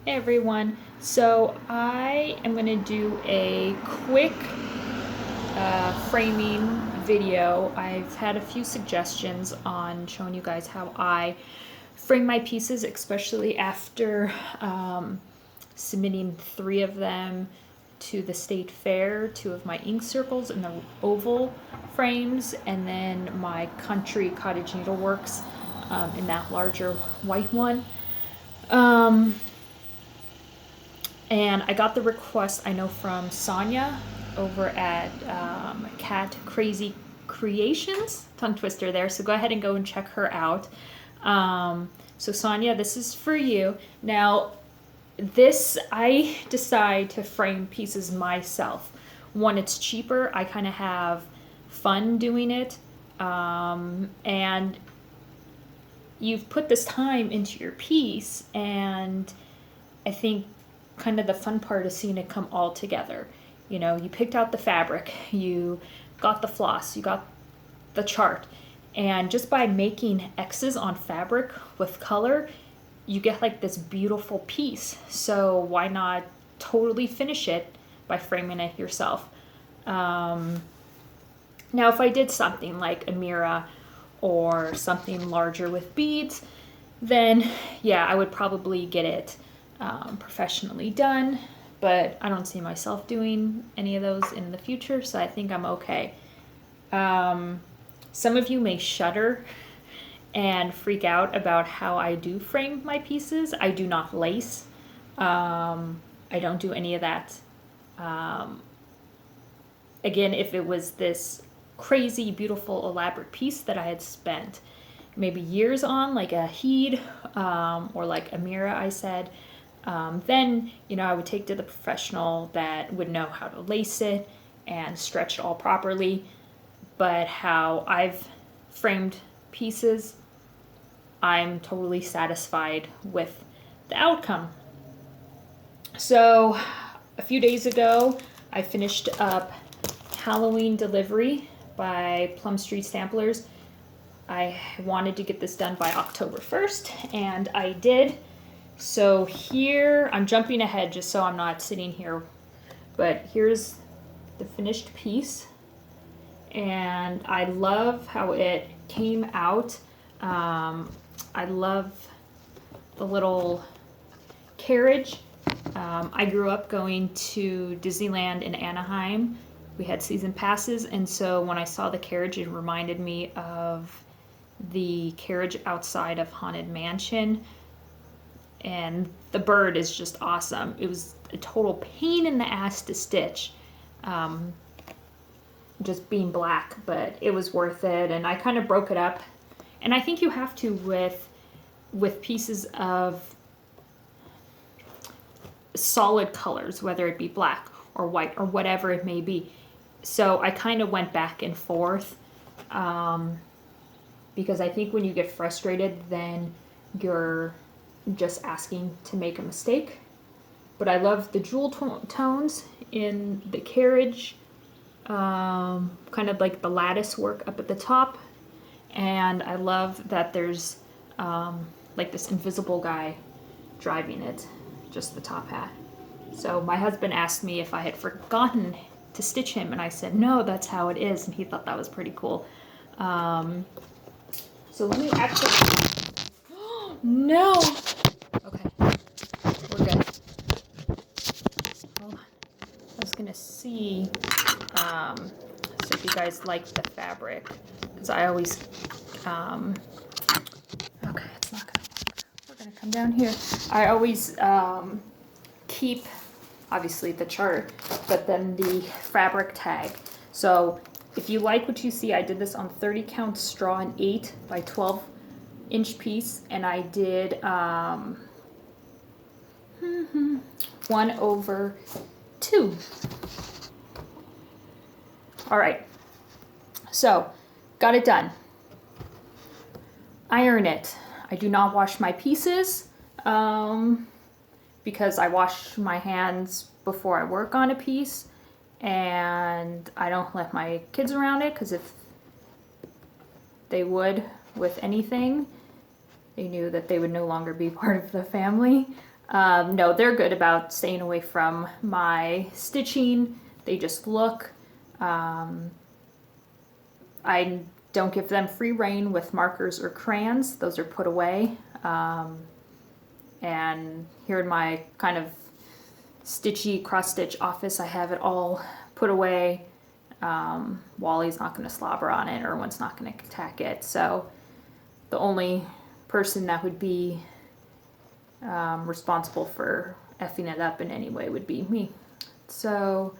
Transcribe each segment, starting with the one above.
Hey everyone. So I am going to do a quick framing video. I've had a few suggestions on showing you guys how I frame my pieces, especially after submitting 3 of them to the state fair, 2 of my ink circles and the oval frames, and then my country cottage needleworks in that larger white one. And I got the request, I know, from Sonia over at Cat Crazy Creations, tongue twister there, so go ahead and go and check her out. So Sonia, this is for you. Now, this, I decide to frame pieces myself. One, it's cheaper, I kind of have fun doing it, and you've put this time into your piece, and I think kind of the fun part is seeing it come all together. You know, you picked out the fabric, you got the floss, you got the chart, and just by making X's on fabric with color, you get like this beautiful piece. So why not totally finish it by framing it yourself? Now, if I did something like a Mira or something larger with beads, then yeah, I would probably get it professionally done, but I don't see myself doing any of those in the future, so I think I'm okay. Some of you may shudder and freak out about how I do frame my pieces. I do not lace. I don't do any of that. Again, if it was this crazy, beautiful, elaborate piece that I had spent maybe years on, like a heed or like a Mira, I said, then, you know, I would take to the professional that would know how to lace it and stretch it all properly. But how I've framed pieces, I'm totally satisfied with the outcome. So a few days ago, I finished up Halloween Delivery by Plum Street Stamplers. I wanted to get this done by October 1st, and I did. So here, I'm jumping ahead just so I'm not sitting here, but here's the finished piece, and I love how it came out. I love the little carriage. I grew up going to Disneyland in Anaheim. We had season passes, and so when I saw the carriage, it reminded me of the carriage outside of Haunted Mansion. And the bird is just awesome. It was a total pain in the ass to stitch, just being black, but it was worth it. And I kind of broke it up, and I think you have to with pieces of solid colors, whether it be black or white or whatever it may be. So I kind of went back and forth, because I think when you get frustrated, then you're just asking to make a mistake. But I love the jewel tones in the carriage, kind of like the lattice work up at the top, and I love that there's like this invisible guy driving it, just the top hat. So my husband asked me if I had forgotten to stitch him, and I said no, that's how it is, and he thought that was pretty cool. So let me actually no. Okay, we're good. Hold on. I was gonna see so if you guys like the fabric. So I always okay, it's not gonna work. We're gonna come down here. I always keep obviously the chart, but then the fabric tag. So if you like what you see, I did this on 30 count straw, an 8 by 12 inch piece, and I did 1/2. All right, so got it done. Iron it. I do not wash my pieces because I wash my hands before I work on a piece, and I don't let my kids around it, because if they would with anything, they knew that they would no longer be part of the family. No, they're good about staying away from my stitching. They just look. I don't give them free rein with markers or crayons. Those are put away. And here in my kind of stitchy cross-stitch office, I have it all put away. Wally's not going to slobber on it. Erwin's not going to attack it. So the only person that would be responsible for effing it up in any way would be me. So,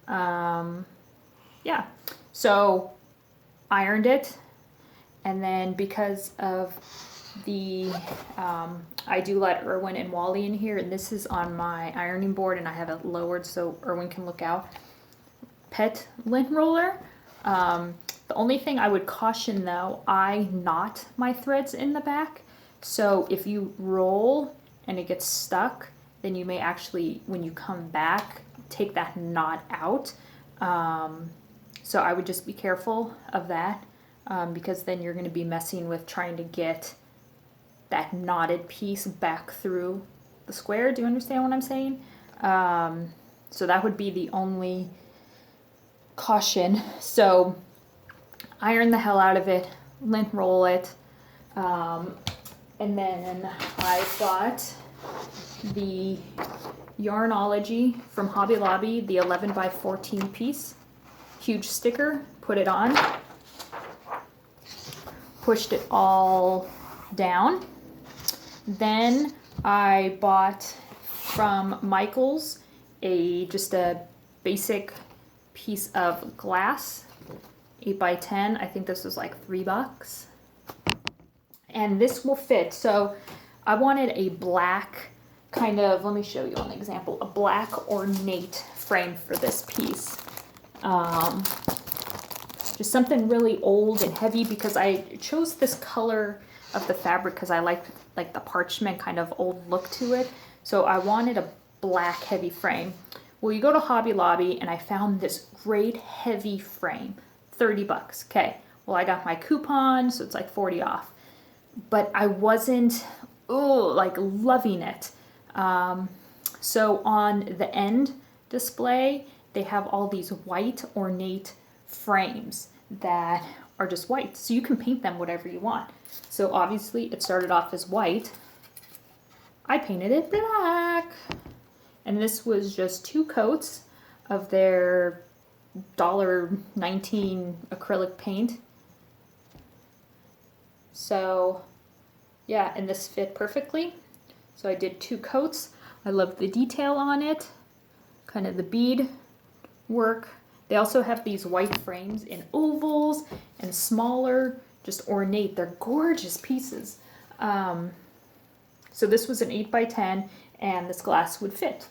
yeah. So ironed it, and then because of the I do let Erwin and Wally in here, and this is on my ironing board, and I have it lowered so Erwin can look out. Pet lint roller. The only thing I would caution though, I knot my threads in the back, so if you roll and it gets stuck, then you may actually, when you come back, take that knot out. So I would just be careful of that, because then you're going to be messing with trying to get that knotted piece back through the square. Do you understand what I'm saying? So that would be the only caution. So iron the hell out of it, lint roll it, and then I bought the Yarnology from Hobby Lobby, the 11 by 14 piece. Huge sticker, put it on, pushed it all down. Then I bought from Michael's just a basic piece of glass, 8 by 10. I think this was like $3. And this will fit. So I wanted a black kind of, let me show you an example, a black ornate frame for this piece. Just something really old and heavy, because I chose this color of the fabric because I like the parchment kind of old look to it. So I wanted a black heavy frame. Well, you go to Hobby Lobby and I found this great heavy frame, $30. Okay, well, I got my coupon, so it's like 40 off. But I wasn't, like loving it. So on the end display, they have all these white ornate frames that are just white. So you can paint them whatever you want. So obviously it started off as white. I painted it black. And this was just 2 coats of their $1.19 acrylic paint. So yeah, and this fit perfectly. So I did 2 coats. I love the detail on it, kind of the bead work. They also have these white frames in ovals and smaller, just ornate. They're gorgeous pieces. So this was an 8 by 10, and this glass would fit.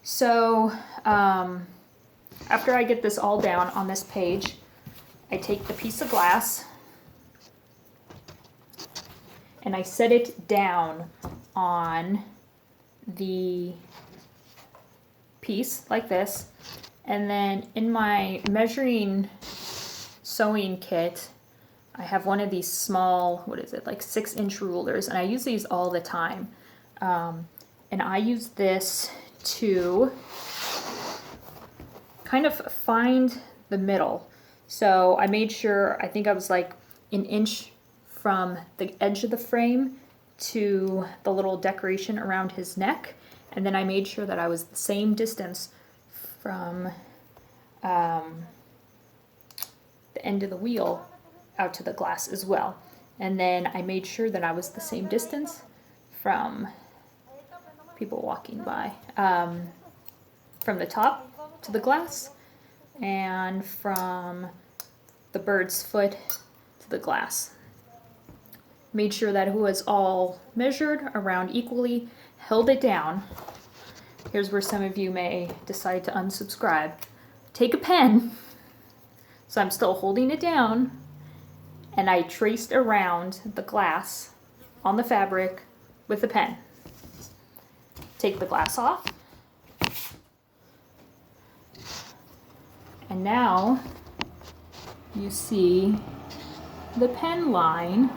So after I get this all down on this page, I take the piece of glass and I set it down on the piece like this. And then in my measuring sewing kit, I have one of these small, what is it, like 6-inch rulers, and I use these all the time. And I use this to kind of find the middle. So I made sure, I think I was like an inch from the edge of the frame to the little decoration around his neck. And then I made sure that I was the same distance from the end of the wheel out to the glass as well. And then I made sure that I was the same distance from people walking by, from the top to the glass and from the bird's foot to the glass. Made sure that it was all measured around equally, held it down. Here's where some of you may decide to unsubscribe. Take a pen, so I'm still holding it down, and I traced around the glass on the fabric with a pen. Take the glass off. And now you see the pen line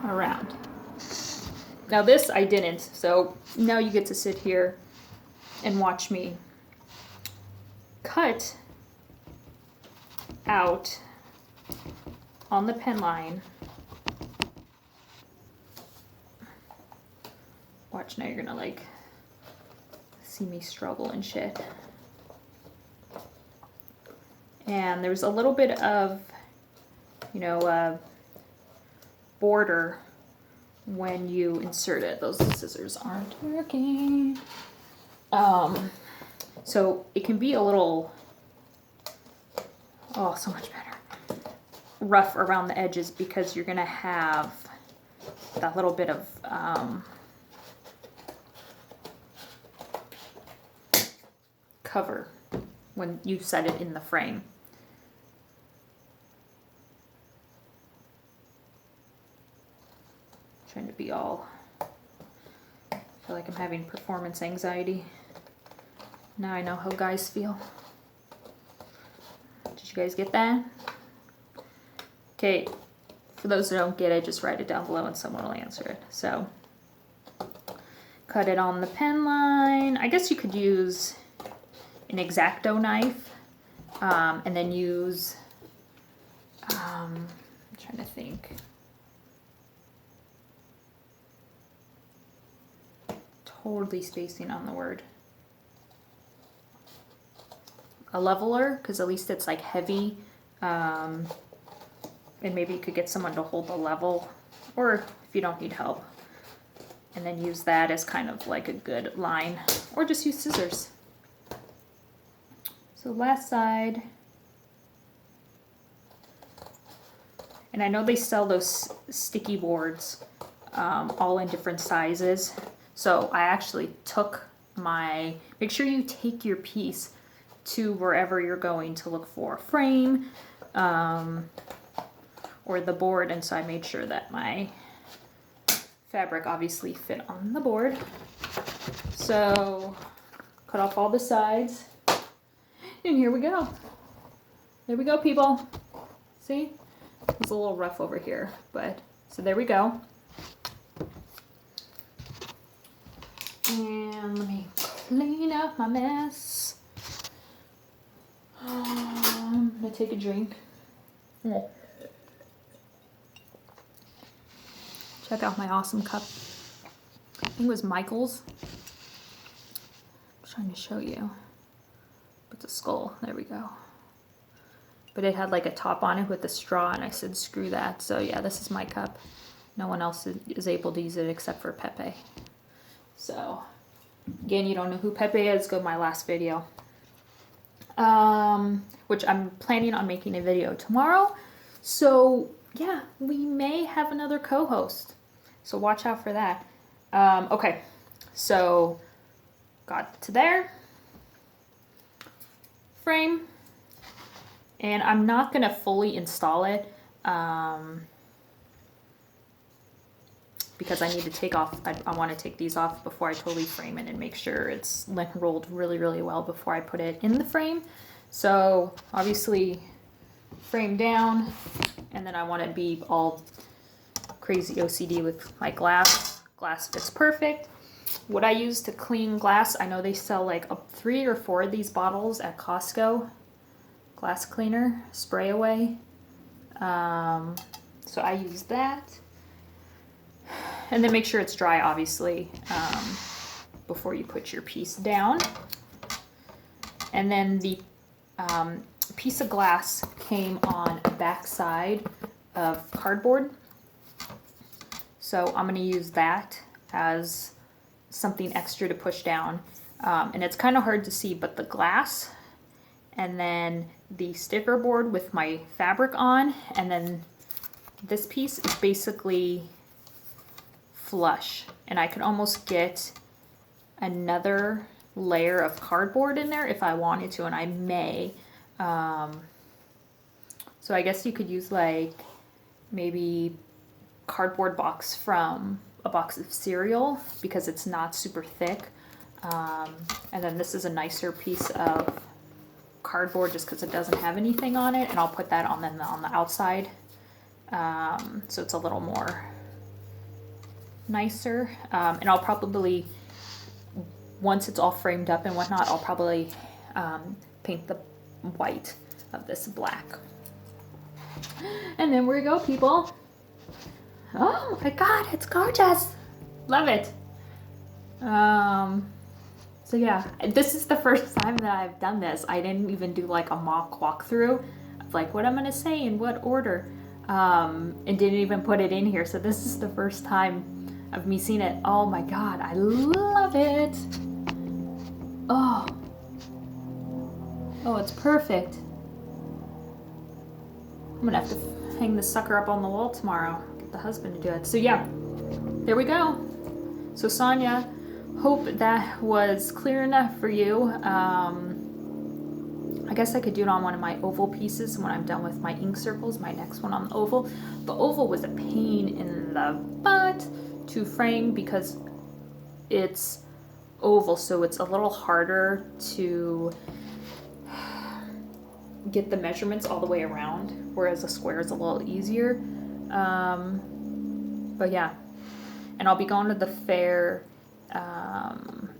around. Now this I didn't, so now you get to sit here and watch me cut out on the pen line. Watch, now you're gonna like see me struggle and shit. And there's a little bit of, you know, border when you insert it. Those scissors aren't working. So it can be a little, oh, so much better, rough around the edges because you're gonna have that little bit of cover when you set it in the frame. Trying to be all, I feel like I'm having performance anxiety. Now I know how guys feel. Did you guys get that? Okay, for those who don't get it, just write it down below and someone will answer it. So, cut it on the pen line. I guess you could use an X-Acto knife, and then use, I'm trying to think. Totally spacing on the word. A leveler, because at least it's like heavy, and maybe you could get someone to hold the level, or if you don't need help, and then use that as kind of like a good line, or just use scissors. So last side, and I know they sell those sticky boards all in different sizes. So I actually took my, make sure you take your piece to wherever you're going to look for a frame or the board, and so I made sure that my fabric obviously fit on the board. So cut off all the sides, and here we go. There we go, people. See? It's a little rough over here, but so there we go. And let me clean up my mess. I'm gonna take a drink. Check out my awesome cup. I think it was Michael's. I'm trying to show you. It's a skull. There we go. But it had like a top on it with a straw, and I said screw that. So yeah, this is my cup. No one else is able to use it except for Pepe. So again, you don't know who Pepe is, go to my last video. Which I'm planning on making a video tomorrow. So yeah, we may have another co-host. So watch out for that. Okay, so got to there. Frame. And I'm not going to fully install it because I need to take off, I want to take these off before I totally frame it and make sure it's rolled really, really well before I put it in the frame. So obviously frame down, and then I want to be all crazy OCD with my glass. Glass fits perfect. What I use to clean glass, I know they sell like 3 or 4 of these bottles at Costco. Glass cleaner, spray away. So I use that. And then make sure it's dry, obviously, before you put your piece down. And then the piece of glass came on a back side of cardboard. So I'm going to use that as something extra to push down. And it's kind of hard to see, but the glass, and then the sticker board with my fabric on, and then this piece is basically flush. And I could almost get another layer of cardboard in there if I wanted to, and I may. So I guess you could use like maybe cardboard box from a box of cereal because it's not super thick. And then this is a nicer piece of cardboard just because it doesn't have anything on it, and I'll put that on the outside, so it's a little more nicer. And I'll probably, once it's all framed up and whatnot, I'll probably paint the white of this black. And then we go, people. Oh my God, it's gorgeous. Love it. So yeah, this is the first time that I've done this. I didn't even do like a mock walkthrough of like what I'm gonna say in what order, and didn't even put it in here. So this is the first time of me seeing it. Oh my God, I love it. Oh, it's perfect. I'm gonna have to hang this sucker up on the wall tomorrow. Get the husband to do it. So yeah, there we go. So Sonia, hope that was clear enough for you. I guess I could do it on one of my oval pieces when I'm done with my ink circles, my next one on the oval. The oval was a pain in the butt to frame because it's oval, so it's a little harder to get the measurements all the way around, whereas a square is a little easier. But yeah, and I'll be going to the fair.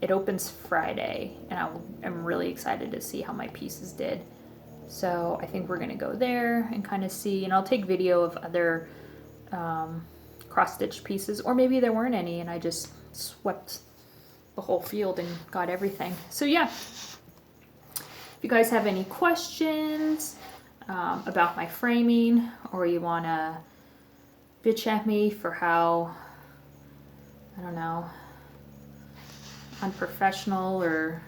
It opens Friday, and I'm really excited to see how my pieces did. So I think we're gonna go there and kind of see, and I'll take video of other cross-stitch pieces, or maybe there weren't any and I just swept the whole field and got everything. So yeah, if you guys have any questions about my framing, or you wanna bitch at me for how, I don't know, unprofessional or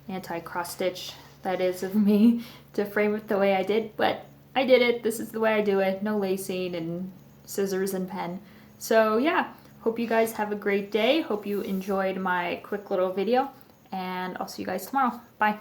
anti-cross-stitch that is of me to frame it the way I did, but I did it. This is the way I do it. No lacing and scissors and pen. So yeah, hope you guys have a great day. Hope you enjoyed my quick little video, and I'll see you guys tomorrow. Bye.